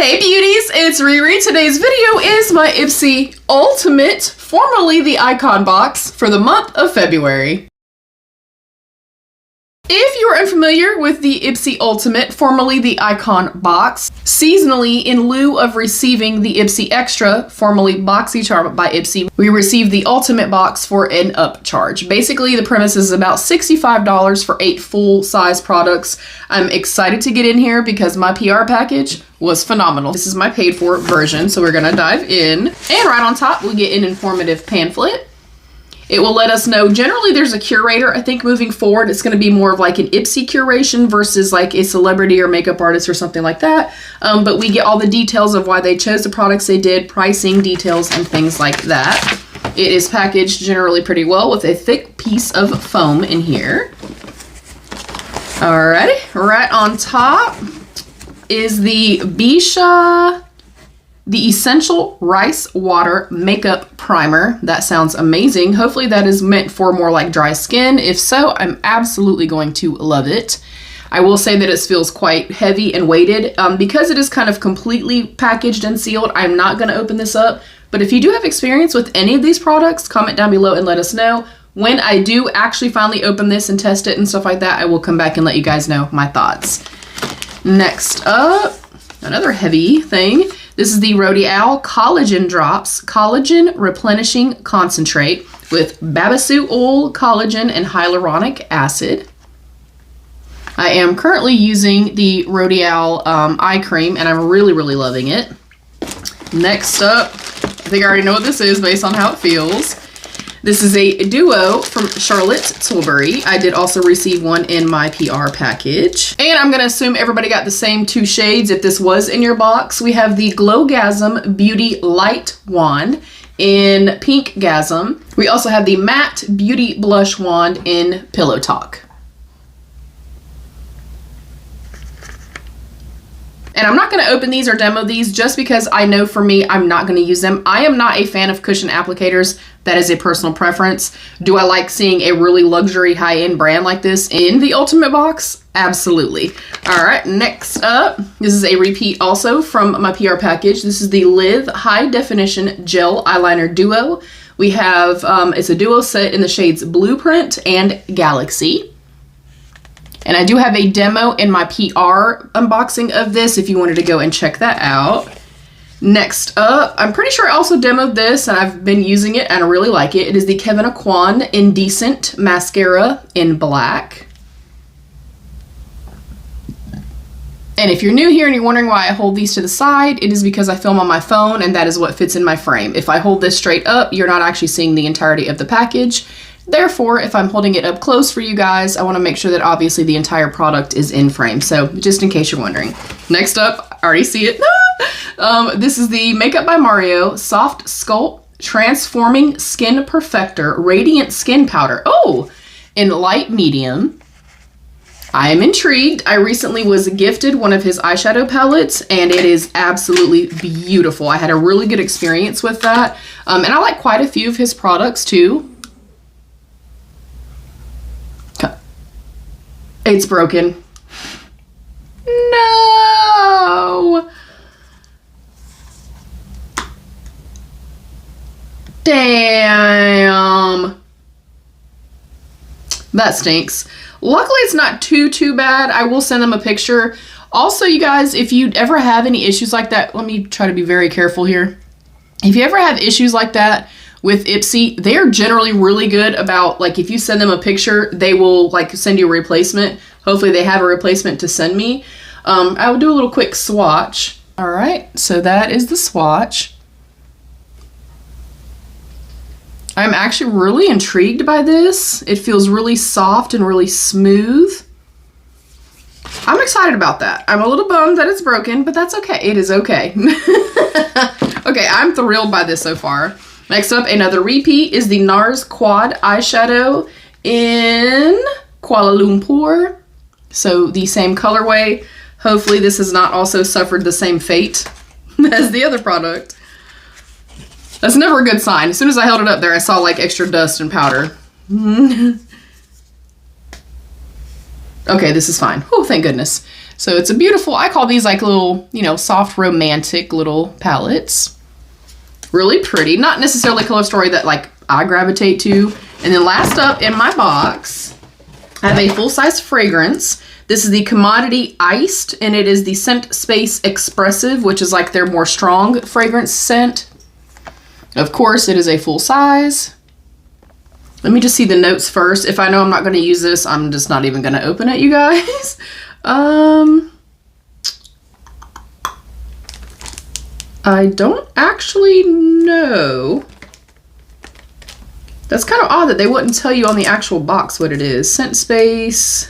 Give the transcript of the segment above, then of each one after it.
Hey beauties, it's Riri. Today's video is my Ipsy Ultimate, formerly the Icon box, for the month of February. If you are unfamiliar with the Ipsy Ultimate, formerly the Icon box, seasonally in lieu of receiving the Ipsy Extra, formerly BoxyCharm by Ipsy, we receive the Ultimate box for an upcharge. Basically, the premise is about $65 for 8 full-size products. I'm excited to get in here because my PR package was phenomenal. This is my paid-for version, so we're gonna dive in. And right on top, we get an informative pamphlet. It will let us know, generally there's a curator. I think moving forward, it's gonna be more of like an Ipsy curation versus like a celebrity or makeup artist or something like that. But we get all the details of why they chose the products they did, pricing details, and things like that. It is packaged generally pretty well with a thick piece of foam in here. Alrighty, right on top is the Bisha, the Essential Rice Water Makeup Primer. That sounds amazing. Hopefully that is meant for more like dry skin. If so, I'm absolutely going to love it. I will say that it feels quite heavy and weighted. Because it is kind of completely packaged and sealed, I'm not going to open this up. But if you do have experience with any of these products, comment down below and let us know. When I do actually finally open this and test it and stuff like that, I will come back and let you guys know my thoughts. Next up, another heavy thing. This is the L'Oreal Collagen Drops Collagen Replenishing Concentrate with babasu oil, collagen, and hyaluronic acid. I am currently using the L'Oreal eye cream, and I'm really loving it. Next up, I think I already know what this is based on how it feels. This is a duo from Charlotte Tilbury. I did also receive one in my PR package. And I'm gonna assume everybody got the same 2 shades if this was in your box. We have the Glowgasm Beauty Light Wand in Pink Gasm. We also have the Matte Beauty Blush Wand in Pillow Talk. And I'm not going to open these or demo these just because I know for me, I'm not going to use them. I am not a fan of cushion applicators. That is a personal preference. Do I like seeing a really luxury high-end brand like this in the Ultimate box? Absolutely. All right, next up, this is a repeat also from my PR package. This is the Live High Definition Gel Eyeliner Duo. We have, it's a duo set in the shades Blueprint and Galaxy. And I do have a demo in my PR unboxing of this if you wanted to go and check that out. Next up, I'm pretty sure I also demoed this and I've been using it and I really like it. It is the Kevyn Aucoin Indecent Mascara in black. And if you're new here and you're wondering why I hold these to the side, it is because I film on my phone and that is what fits in my frame. If I hold this straight up, you're not actually seeing the entirety of the package. Therefore, if I'm holding it up close for you guys, I want to make sure that obviously the entire product is in frame. So just in case you're wondering. Next up, I already see it. This is the Makeup by Mario Soft Sculpt Transforming Skin Perfector Radiant Skin Powder. Oh, in light medium. I am intrigued. I recently was gifted one of his eyeshadow palettes and it is absolutely beautiful. I had a really good experience with that. And I like quite a few of his products too. It's broken. No. Damn. That stinks. Luckily, it's not too bad. I will send them a picture. Also, you guys, if you ever have any issues like that, let me try to be very careful here. If you ever have issues like that with Ipsy, they're generally really good about, like, if you send them a picture, they will like send you a replacement. Hopefully they have a replacement to send me. I will do a little quick swatch. All right, so that is the swatch. I'm actually really intrigued by this. It feels really soft and really smooth. I'm excited about that. I'm a little bummed that it's broken, but that's okay. It is okay. Okay, I'm thrilled by this so far. Next up, another repeat is the NARS Quad Eyeshadow in Kuala Lumpur. So the same colorway. Hopefully this has not also suffered the same fate as the other product. That's never a good sign. As soon as I held it up there, I saw like extra dust and powder. Okay, this is fine. Oh, thank goodness. So it's a beautiful, I call these like little, you know, soft romantic little palettes. Really pretty. Not necessarily a color story that like I gravitate to. And then last up in my box, I have a full-size fragrance. This is the Commodity Iced, and it is the Scent Space Expressive, which is like their more strong fragrance scent. Of course, it is a full size. Let me just see the notes first. If I know I'm not going to use this, I'm just not even going to open it, you guys. I don't actually know. That's kind of odd that they wouldn't tell you on the actual box what it is. Scent Space.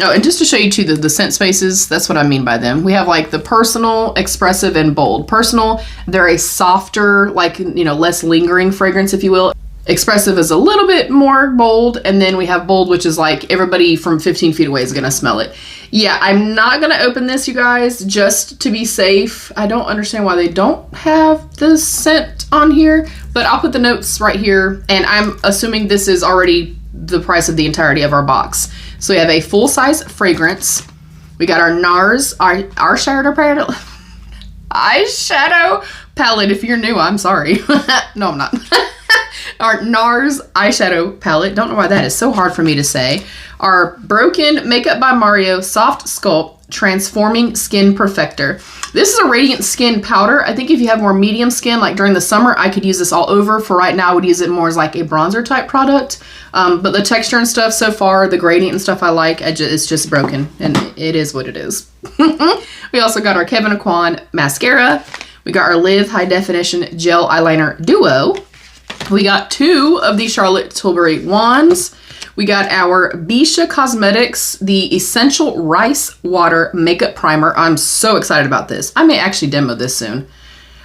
Oh, and just to show you too, the scent spaces, that's what I mean by them. We have like the personal, expressive, and bold. Personal, they're a softer, like, you know, less lingering fragrance, if you will. Expressive is a little bit more bold, and then we have bold, which is like everybody from 15 feet away is gonna smell it. Yeah, I'm not gonna open this, you guys, just to be safe. I don't understand why they don't have the scent on here, but I'll put the notes right here, and I'm assuming this is already the price of the entirety of our box. So we have a full-size fragrance. We got our NARS, our eyeshadow palette. If you're new, I'm sorry. No, I'm not. Our NARS eyeshadow palette. Don't know why that is so hard for me to say. Our Broken Makeup by Mario Soft Sculpt Transforming Skin Perfector. This is a radiant skin powder. I think if you have more medium skin, like during the summer, I could use this all over. For right now, I would use it more as like a bronzer type product. But the texture and stuff so far, the gradient and stuff I like, it's just broken, and it is what it is. We also got our Kevyn Aucoin mascara. We got our Live High Definition Gel Eyeliner Duo. We got 2 of the Charlotte Tilbury wands. We got our Bisha Cosmetics, the Essential Rice Water Makeup Primer. I'm so excited about this. I may actually demo this soon.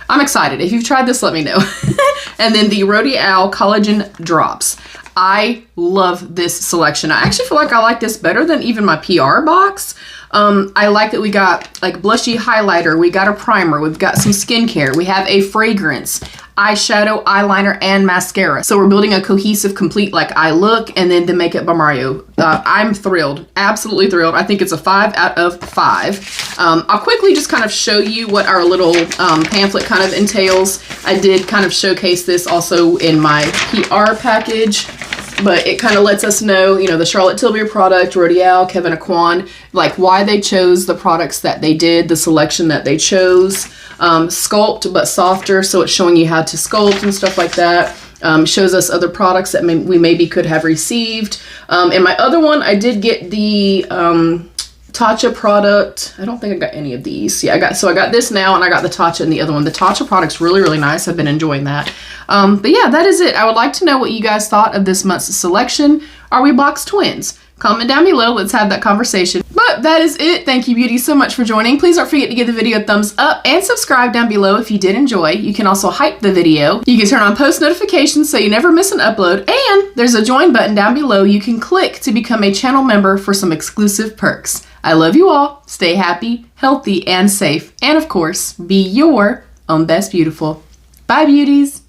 I'm excited. If you've tried this, let me know. And then the L'Oreal Collagen Drops. I love this selection. I actually feel like I like this better than even my PR box. I like that we got like blushy highlighter. We got a primer. We've got some skincare. We have a fragrance, eyeshadow, eyeliner, and mascara. So we're building a cohesive, complete like eye look, and then the Makeup by Mario. I'm thrilled, absolutely thrilled. I think it's a 5 out of 5. I'll quickly just kind of show you what our little pamphlet kind of entails. I did kind of showcase this also in my PR package, but it kind of lets us know, you know, the Charlotte Tilbury product, L'Oreal, Kevyn Aucoin, like why they chose the products that they did, the selection that they chose. Sculpt, but softer, so it's showing you how to sculpt and stuff like that. Shows us other products that we maybe could have received. In my other one, I did get the Tatcha product. I don't think I got any of these. Yeah, I got this now, and I got the Tatcha and the other one. The Tatcha product's really, really nice. I've been enjoying that. But yeah, that is it. I would like to know what you guys thought of this month's selection. Are we box twins? Comment down below. Let's have that conversation. But that is it. Thank you, beauties, so much for joining. Please don't forget to give the video a thumbs up and subscribe down below if you did enjoy. You can also hype the video. You can turn on post notifications so you never miss an upload. And there's a join button down below you can click to become a channel member for some exclusive perks. I love you all. Stay happy, healthy, and safe. And of course, be your own best beautiful. Bye, beauties.